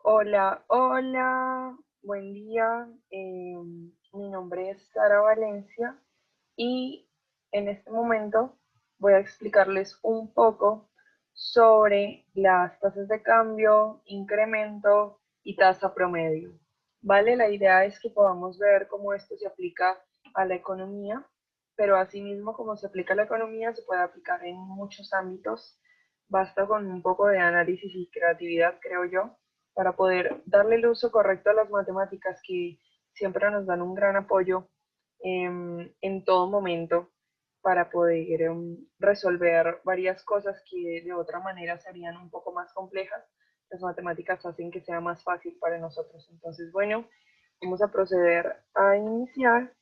Hola, hola, buen día. Mi nombre es Sara Valencia y en este momento voy a explicarles un poco sobre las tasas de cambio, incremento y tasa promedio. ¿Vale? La idea es que podamos ver cómo esto se aplica a la economía, pero asimismo como se aplica a la economía se puede aplicar en muchos ámbitos. Basta con un poco de análisis y creatividad, creo yo, para poder darle el uso correcto a las matemáticas que siempre nos dan un gran apoyo en todo momento para poder resolver varias cosas que de otra manera serían un poco más complejas. Las matemáticas hacen que sea más fácil para nosotros. Entonces, bueno, vamos a proceder a iniciar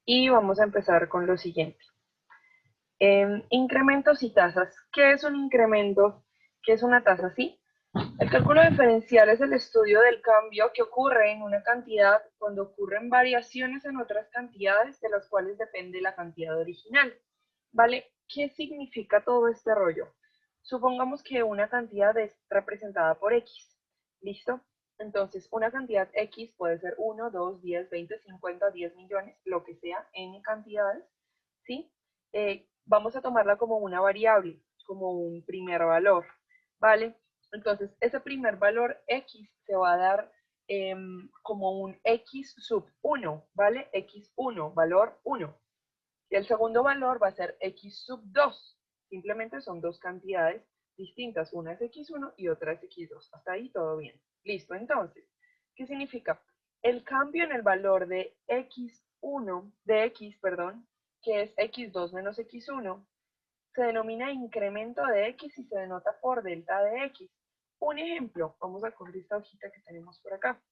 y vamos a empezar con lo siguiente. Incrementos y tasas. ¿Qué es un incremento? ¿Qué es una tasa? ¿Sí? El cálculo diferencial es el estudio del cambio que ocurre en una cantidad cuando ocurren variaciones en otras cantidades de las cuales depende la cantidad original. ¿Vale? ¿Qué significa todo este rollo? Supongamos que una cantidad es representada por X. ¿Listo? Entonces, una cantidad X puede ser 1, 2, 10, 20, 50, 10 millones, lo que sea, N cantidades. ¿Sí? Vamos a tomarla como una variable, como un primer valor. ¿Vale? Entonces, ese primer valor X se va a dar como un X sub 1, ¿vale? X1, valor 1. Y el segundo valor va a ser X sub 2. Simplemente son dos cantidades distintas. Una es X1 y otra es X2. Hasta ahí todo bien. Listo, entonces, ¿qué significa? El cambio en el valor de X1, de X, perdón, que es X2 menos X1, se denomina incremento de X y se denota por delta de X. Un ejemplo, vamos a coger esta hojita que tenemos por acá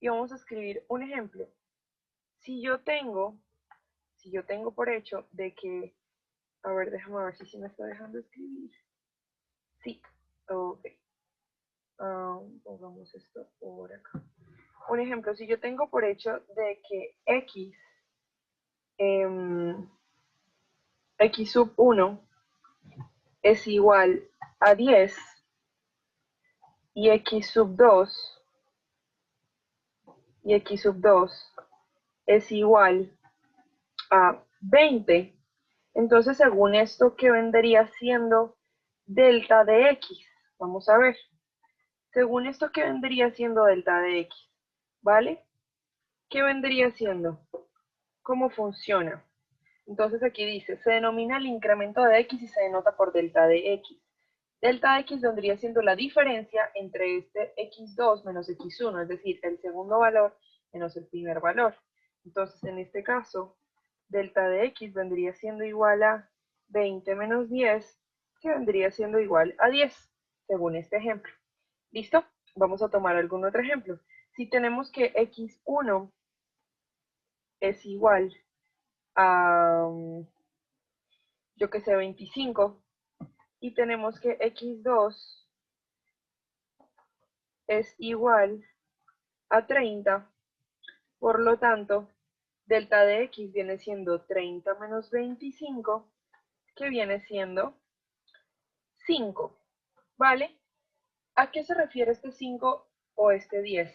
y vamos a escribir un ejemplo. Si yo tengo, si yo tengo por hecho de que, a ver, déjame ver si me está dejando escribir. Sí, ok. Pongamos esto por acá. Un ejemplo, si yo tengo por hecho de que X, X sub 1 es igual a 10 y X sub 2 y X sub 2 es igual a 20. Entonces, según esto, ¿qué vendría siendo delta de X? Vamos a ver. Según esto, ¿qué vendría siendo delta de X? ¿Vale? ¿Qué vendría siendo? ¿Cómo funciona? Entonces aquí dice, se denomina el incremento de X y se denota por delta de X. Delta de X vendría siendo la diferencia entre este X2 menos X1, es decir, el segundo valor menos el primer valor. Entonces, en este caso, delta de X vendría siendo igual a 20 menos 10, que vendría siendo igual a 10, según este ejemplo. ¿Listo? Vamos a tomar algún otro ejemplo. Si tenemos que X1 es igual a, yo que sé, 25, y tenemos que X2 es igual a 30, por lo tanto, delta de X viene siendo 30 menos 25, que viene siendo 5, ¿vale? ¿A qué se refiere este 5 o este 10?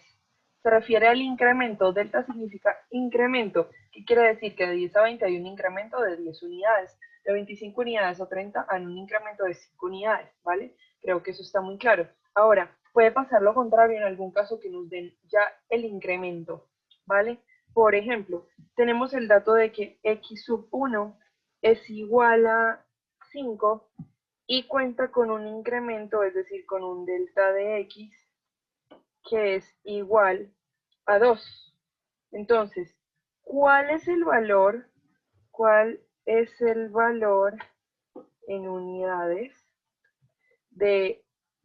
Se refiere al incremento. Delta significa incremento. ¿Qué quiere decir? Que de 10 a 20 hay un incremento de 10 unidades. De 25 unidades a 30 hay un incremento de 5 unidades, ¿vale? Creo que eso está muy claro. Ahora, puede pasar lo contrario en algún caso que nos den ya el incremento, ¿vale? Por ejemplo, tenemos el dato de que X sub 1 es igual a 5 y cuenta con un incremento, es decir, con un delta de X que es igual a 2. Entonces, ¿cuál es el valor? ¿Cuál es el valor en unidades de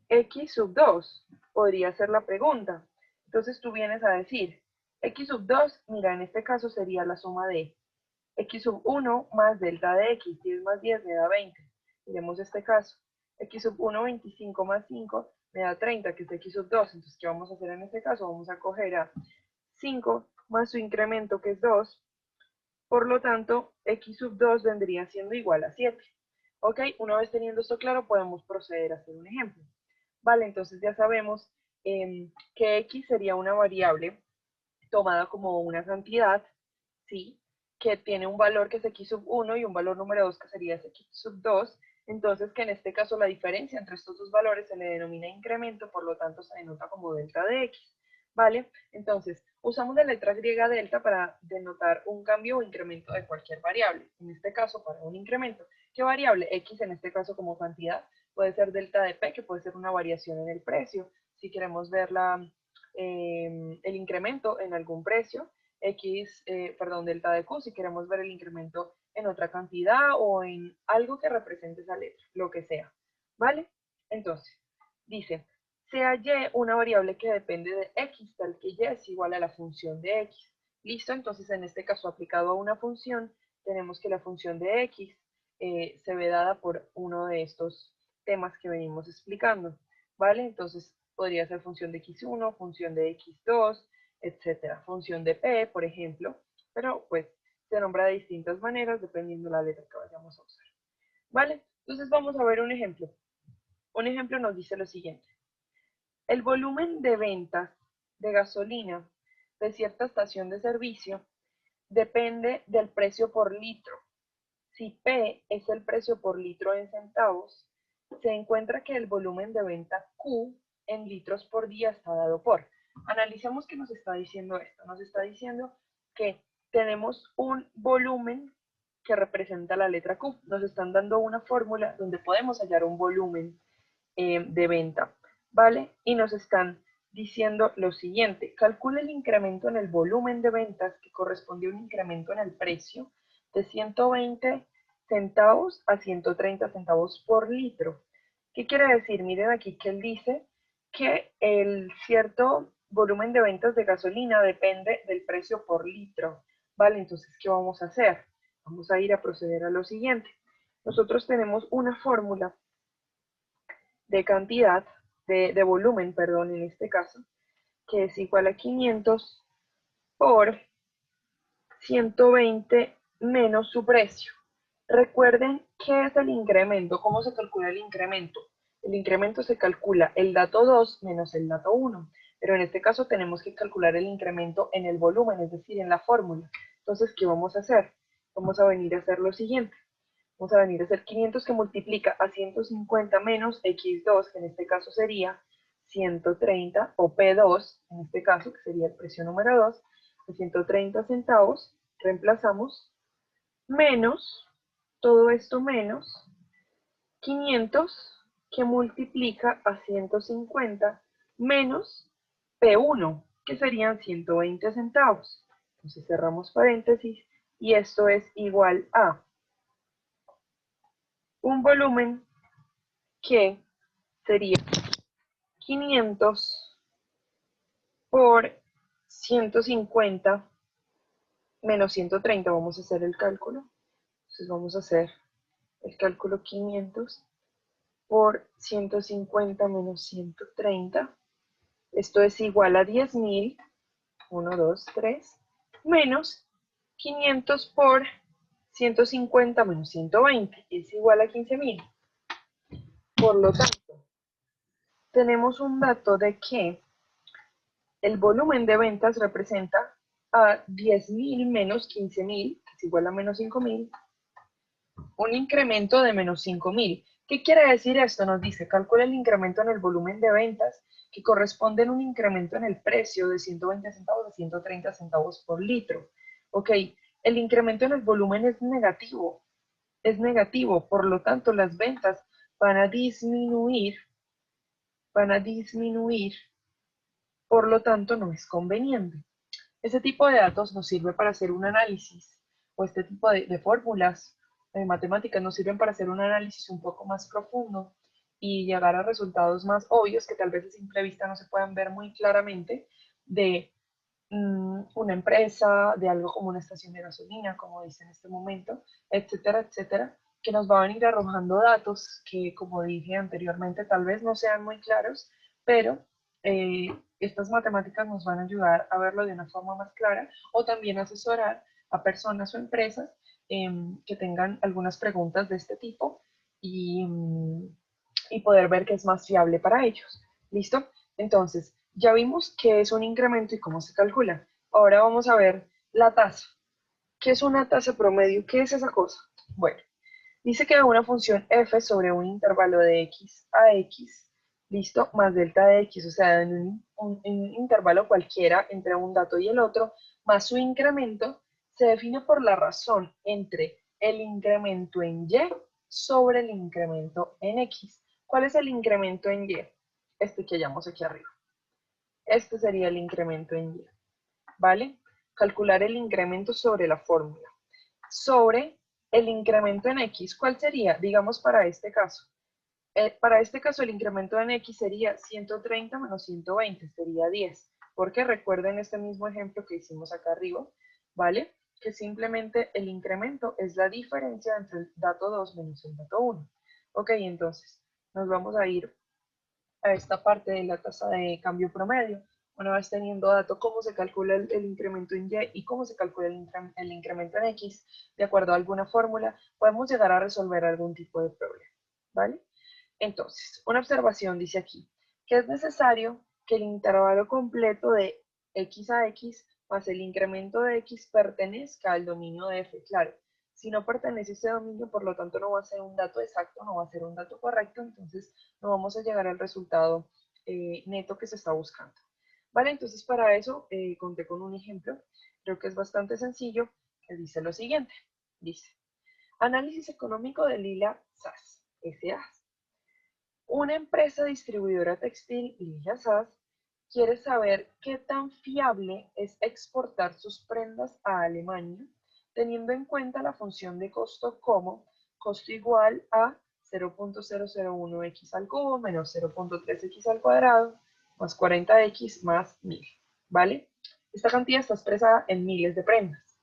X sub 2? Podría ser la pregunta. Entonces tú vienes a decir, X sub 2, mira, en este caso sería la suma de X sub 1 más delta de X, 10 más 10 me da 20. Miremos este caso. X sub 1, 25 más 5 me da 30, que es X sub 2. Entonces, ¿qué vamos a hacer en este caso? Vamos a coger a 5 más su incremento, que es 2. Por lo tanto, X sub 2 vendría siendo igual a 7. ¿Ok? Una vez teniendo esto claro, podemos proceder a hacer un ejemplo. Vale, entonces ya sabemos que X sería una variable tomada como una cantidad, ¿sí? Que tiene un valor que es X sub 1 y un valor número 2 que sería X sub 2. Entonces, que en este caso la diferencia entre estos dos valores se le denomina incremento, por lo tanto se denota como delta de X, ¿vale? Entonces, usamos la letra griega delta para denotar un cambio o incremento de cualquier variable. En este caso, para un incremento. ¿Qué variable? X en este caso como cantidad. Puede ser delta de P, que puede ser una variación en el precio. Si queremos ver el incremento en algún precio. Delta de Q, si queremos ver el incremento en otra cantidad o en algo que represente esa letra, lo que sea, ¿vale? Entonces, dice, sea Y una variable que depende de X, tal que Y es igual a la función de X. ¿Listo? Entonces, en este caso, aplicado a una función, tenemos que la función de X se ve dada por uno de estos temas que venimos explicando, ¿vale? Entonces, podría ser función de X1, función de X2, etcétera. Función de P, por ejemplo, pero pues se nombra de distintas maneras dependiendo de la letra que vayamos a usar. ¿Vale? Entonces vamos a ver un ejemplo. Un ejemplo nos dice lo siguiente. El volumen de ventas de gasolina de cierta estación de servicio depende del precio por litro. Si P es el precio por litro en centavos, se encuentra que el volumen de venta Q en litros por día está dado por. Analicemos qué nos está diciendo esto. Nos está diciendo que tenemos un volumen que representa la letra Q. Nos están dando una fórmula donde podemos hallar un volumen de venta, ¿vale? Y nos están diciendo lo siguiente. Calcula el incremento en el volumen de ventas que corresponde a un incremento en el precio de 120 centavos a 130 centavos por litro. ¿Qué quiere decir? Miren aquí que él dice que el cierto volumen de ventas de gasolina depende del precio por litro, ¿vale? Entonces, ¿qué vamos a hacer? Vamos a ir a proceder a lo siguiente. Nosotros tenemos una fórmula de cantidad, de volumen, perdón, en este caso, que es igual a 500 por 120 menos su precio. Recuerden qué es el incremento, cómo se calcula el incremento. El incremento se calcula el dato 2 menos el dato 1, pero en este caso tenemos que calcular el incremento en el volumen, es decir, en la fórmula. Entonces, ¿qué vamos a hacer? Vamos a venir a hacer lo siguiente. Vamos a venir a hacer 500 que multiplica a 150 menos X2, que en este caso sería 130, o P2, en este caso, que sería el precio número 2, de 130 centavos, reemplazamos, menos, todo esto menos, 500 que multiplica a 150 menos P1, que serían 120 centavos. Entonces cerramos paréntesis y esto es igual a un volumen que sería 500 por 150 menos 130. Vamos a hacer el cálculo. Entonces vamos a hacer el cálculo 500 por 150 menos 130. Esto es igual a 10.000, 1, 2, 3, menos 500 por 150 menos 120, es igual a 15.000. Por lo tanto, tenemos un dato de que el volumen de ventas representa a 10.000 menos 15.000, que es igual a menos 5.000, un incremento de menos 5.000. ¿Qué quiere decir esto? Nos dice, calcula el incremento en el volumen de ventas que corresponde a un incremento en el precio de 120 centavos a 130 centavos por litro. Ok, el incremento en el volumen es negativo, por lo tanto las ventas van a disminuir, por lo tanto no es conveniente. Ese tipo de datos nos sirve para hacer un análisis, o este tipo de fórmulas matemáticas nos sirven para hacer un análisis un poco más profundo y llegar a resultados más obvios que tal vez a simple vista no se puedan ver muy claramente de una empresa, de algo como una estación de gasolina, como dice en este momento, etcétera, etcétera, que nos van a ir arrojando datos que, como dije anteriormente, tal vez no sean muy claros, pero estas matemáticas nos van a ayudar a verlo de una forma más clara o también asesorar a personas o empresas que tengan algunas preguntas de este tipo y poder ver qué es más fiable para ellos. ¿Listo? Entonces, ya vimos qué es un incremento y cómo se calcula. Ahora vamos a ver la tasa. ¿Qué es una tasa promedio? ¿Qué es esa cosa? Bueno, dice que una función f sobre un intervalo de x a x, listo, más delta de x, o sea, en un intervalo cualquiera entre un dato y el otro, más su incremento, se define por la razón entre el incremento en y sobre el incremento en x. ¿Cuál es el incremento en y? Este que hallamos aquí arriba. Este sería el incremento en y, ¿vale? Calcular el incremento sobre la fórmula. Sobre el incremento en x, ¿cuál sería? Digamos para este caso. Para este caso el incremento en x sería 130 menos 120, sería 10. Porque recuerden este mismo ejemplo que hicimos acá arriba, ¿vale? Que simplemente el incremento es la diferencia entre el dato 2 menos el dato 1. Ok, entonces nos vamos a ir a esta parte de la tasa de cambio promedio. Una vez teniendo dato cómo se calcula el incremento en Y y cómo se calcula el incremento en X, de acuerdo a alguna fórmula, podemos llegar a resolver algún tipo de problema, ¿vale? Entonces, una observación dice aquí, que es necesario que el intervalo completo de X a X más el incremento de X pertenezca al dominio de F. Claro, si no pertenece a ese dominio, por lo tanto no va a ser un dato exacto, no va a ser un dato correcto, entonces no vamos a llegar al resultado neto que se está buscando. Vale, entonces para eso conté con un ejemplo, creo que es bastante sencillo, que dice lo siguiente. Dice, análisis económico de Lila SAS, S.A. Una empresa distribuidora textil, Lila SAS, quiere saber qué tan fiable es exportar sus prendas a Alemania, teniendo en cuenta la función de costo como costo igual a 0.001x al cubo menos 0.3x al cuadrado más 40x más 1000, ¿vale? Esta cantidad está expresada en miles de prendas.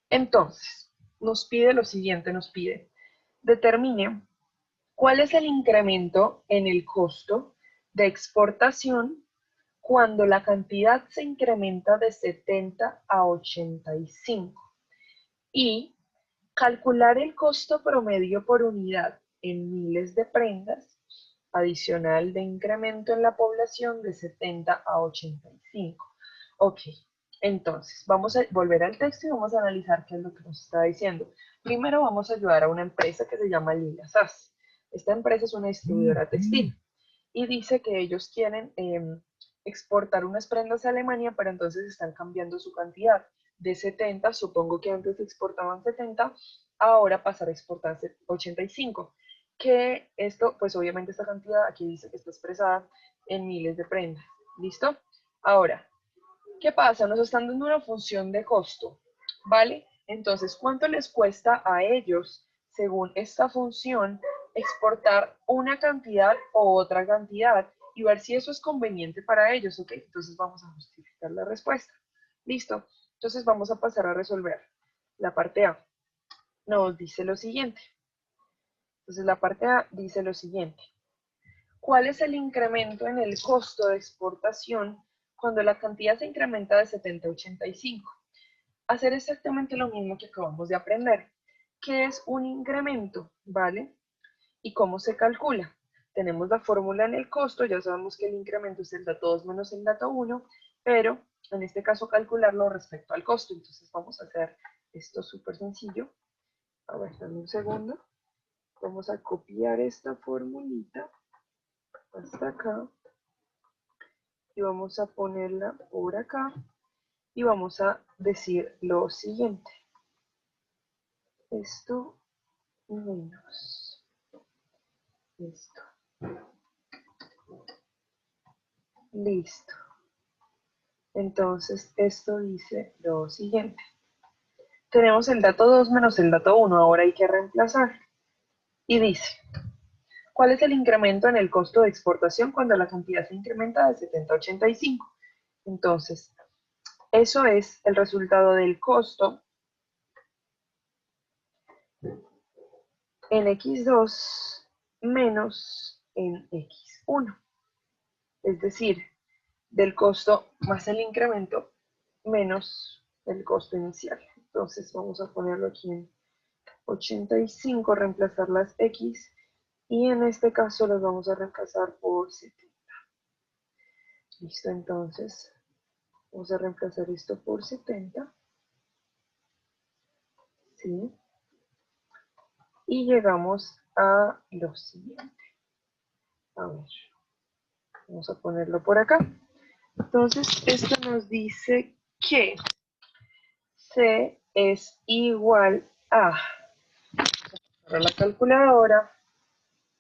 Entonces, nos pide lo siguiente, nos pide, determine cuál es el incremento en el costo de exportación cuando la cantidad se incrementa de 70 a 85 y calcular el costo promedio por unidad en miles de prendas adicional de incremento en la población de 70 a 85. Ok, entonces vamos a volver al texto y vamos a analizar qué es lo que nos está diciendo. Primero vamos a ayudar a una empresa que se llama Lila SAS. Esta empresa es una distribuidora textil y dice que ellos quieren exportar unas prendas a Alemania, pero entonces están cambiando su cantidad de 70, supongo que antes exportaban 70, ahora pasar a exportar 85. Que esto, pues obviamente esta cantidad aquí dice que está expresada en miles de prendas. ¿Listo? Ahora, ¿qué pasa? Nos están dando una función de costo, ¿vale? Entonces, ¿cuánto les cuesta a ellos, según esta función, exportar una cantidad o otra cantidad y ver si eso es conveniente para ellos? Ok, entonces vamos a justificar la respuesta. ¿Listo? Entonces vamos a pasar a resolver. La parte A nos dice lo siguiente. Entonces la parte A dice lo siguiente. ¿Cuál es el incremento en el costo de exportación cuando la cantidad se incrementa de 70 a 85? Hacer exactamente lo mismo que acabamos de aprender. ¿Qué es un incremento? ¿Vale? ¿Y cómo se calcula? Tenemos la fórmula en el costo, ya sabemos que el incremento es el dato 2 menos el dato 1, pero en este caso calcularlo respecto al costo. Entonces vamos a hacer esto súper sencillo. A ver, dame un segundo. Vamos a copiar esta formulita hasta acá y vamos a ponerla por acá y vamos a decir lo siguiente. Esto menos esto. Listo. Entonces, esto dice lo siguiente. Tenemos el dato 2 menos el dato 1. Ahora hay que reemplazar. Y dice, ¿cuál es el incremento en el costo de exportación cuando la cantidad se incrementa de 70 a 85? Entonces, eso es el resultado del costo en x2 menos en x1. Es decir, del costo más el incremento menos el costo inicial. Entonces vamos a ponerlo aquí en 85, reemplazar las x y en este caso las vamos a reemplazar por 70. Listo, entonces vamos a reemplazar esto por 70. ¿Sí? Y llegamos a lo siguiente. A ver, vamos a ponerlo por acá. Entonces, esto nos dice que C es igual a la calculadora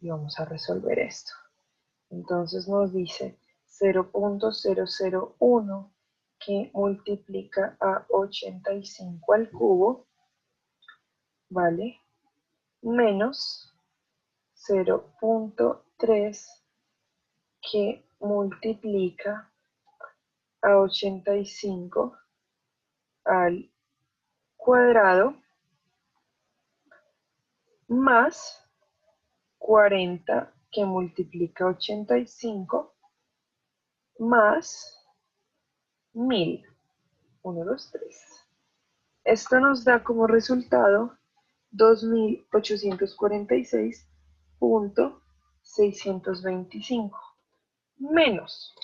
y vamos a resolver esto. Entonces nos dice 0.001 que multiplica a 85 al cubo, ¿vale? Menos 0.3 que multiplica a 85 al cuadrado más 40 que multiplica 85 más 1000. 1, 2, 3. Esto nos da como resultado 2846.625 menos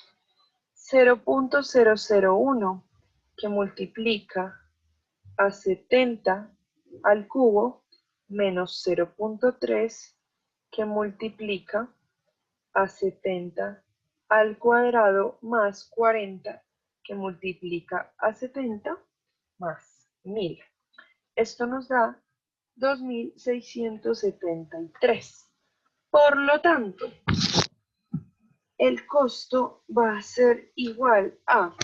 0.001 que multiplica a 70 al cubo menos 0.3 que multiplica a 70 al cuadrado más 40 que multiplica a 70 más 1000. Esto nos da 2673. Por lo tanto, el costo va a ser igual a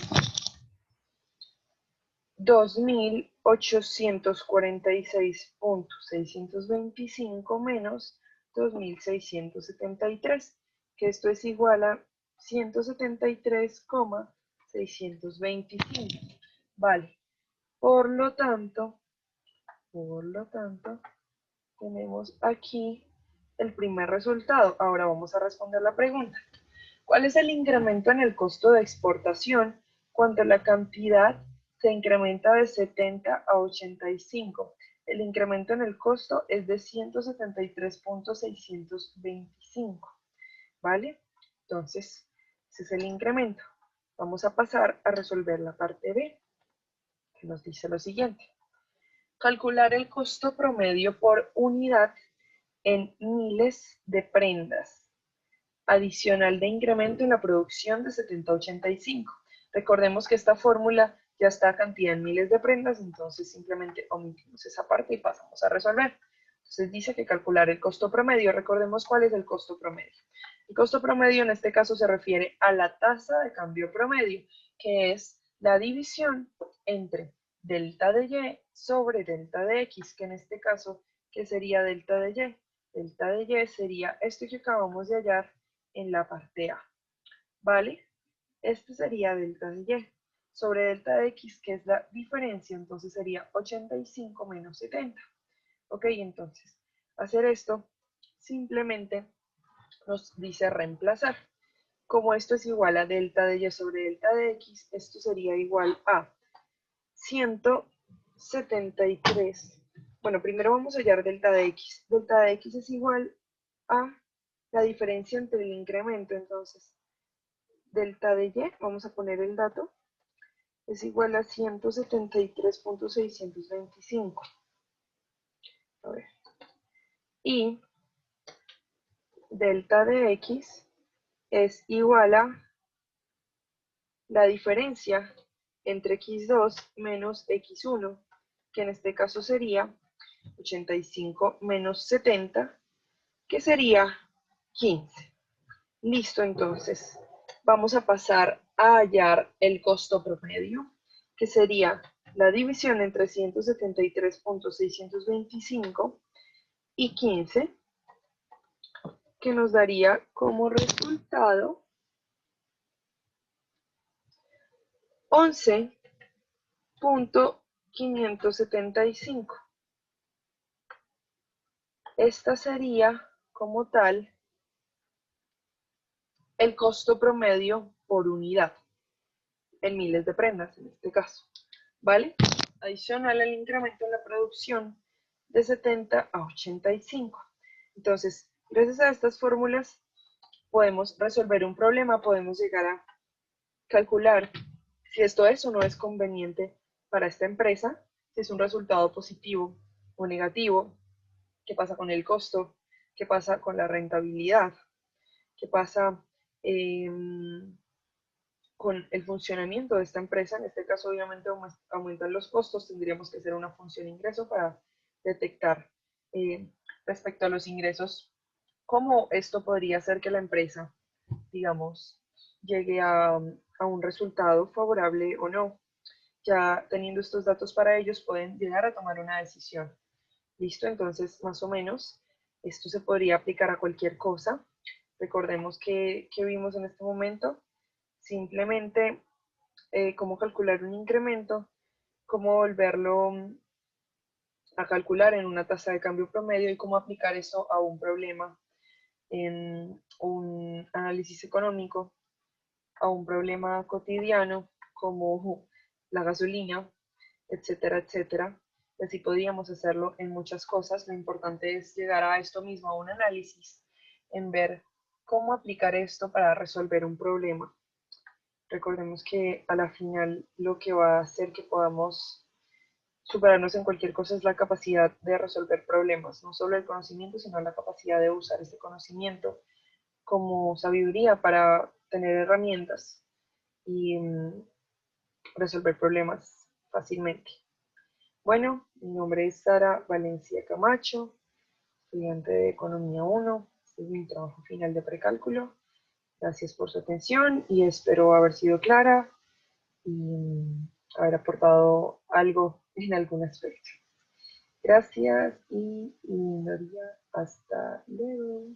2846.625 menos 2673, que esto es igual a 173,625. Vale. Por lo tanto, tenemos aquí el primer resultado. Ahora vamos a responder la pregunta. ¿Cuál es el incremento en el costo de exportación cuando la cantidad se incrementa de 70 a 85? El incremento en el costo es de 173.625, ¿vale? Entonces, ese es el incremento. Vamos a pasar a resolver la parte B, que nos dice lo siguiente. Calcular el costo promedio por unidad en miles de prendas. Adicional de incremento en la producción de 70 a 85. Recordemos que esta fórmula ya está cantidad en miles de prendas, entonces simplemente omitimos esa parte y pasamos a resolver. Entonces dice que calcular el costo promedio. Recordemos cuál es el costo promedio. El costo promedio en este caso se refiere a la tasa de cambio promedio, que es la división entre delta de Y sobre delta de X, que en este caso, ¿qué sería delta de Y? Delta de Y sería esto que acabamos de hallar en la parte A, ¿vale? Este sería delta de Y sobre delta de X, que es la diferencia, entonces sería 85 menos 70. Ok, entonces, hacer esto simplemente nos dice reemplazar. Como esto es igual a delta de Y sobre delta de X, esto sería igual a 173. Bueno, primero vamos a hallar delta de X. Delta de X es igual a la diferencia entre el incremento, entonces, delta de Y, vamos a poner el dato, es igual a 173.625. A ver. Y delta de X es igual a la diferencia entre x2 menos x1, que en este caso sería 85 menos 70, que sería 15. Listo, entonces, vamos a pasar a hallar el costo promedio, que sería la división entre 173.625 y 15, que nos daría como resultado 11.575. Esta sería, como tal, el costo promedio por unidad, en miles de prendas en este caso, ¿vale? Adicional al incremento en la producción de 70 a 85. Entonces, gracias a estas fórmulas podemos resolver un problema, podemos llegar a calcular si esto es o no es conveniente para esta empresa, si es un resultado positivo o negativo, qué pasa con el costo, qué pasa con la rentabilidad, qué pasa eh, con el funcionamiento de esta empresa. En este caso, obviamente, aumentan los costos, tendríamos que hacer una función ingreso para detectar eh, respecto a los ingresos, cómo esto podría hacer que la empresa, digamos, llegue a un resultado favorable o no. Ya teniendo estos datos para ellos, pueden llegar a tomar una decisión. ¿Listo? Entonces, más o menos, esto se podría aplicar a cualquier cosa. Recordemos que vimos en este momento simplemente cómo calcular un incremento, cómo volverlo a calcular en una tasa de cambio promedio y cómo aplicar eso a un problema en un análisis económico, a un problema cotidiano como la gasolina, etcétera, etcétera. Y así podríamos hacerlo en muchas cosas. Lo importante es llegar a esto mismo, a un análisis, en ver cómo aplicar esto para resolver un problema. Recordemos que a la final lo que va a hacer que podamos superarnos en cualquier cosa es la capacidad de resolver problemas, no solo el conocimiento, sino la capacidad de usar este conocimiento como sabiduría para tener herramientas y resolver problemas fácilmente. Bueno, mi nombre es Sara Valencia Camacho, estudiante de Economía 1. Este es mi trabajo final de precálculo. Gracias por su atención y espero haber sido clara y haber aportado algo en algún aspecto. Gracias y Noria, hasta luego.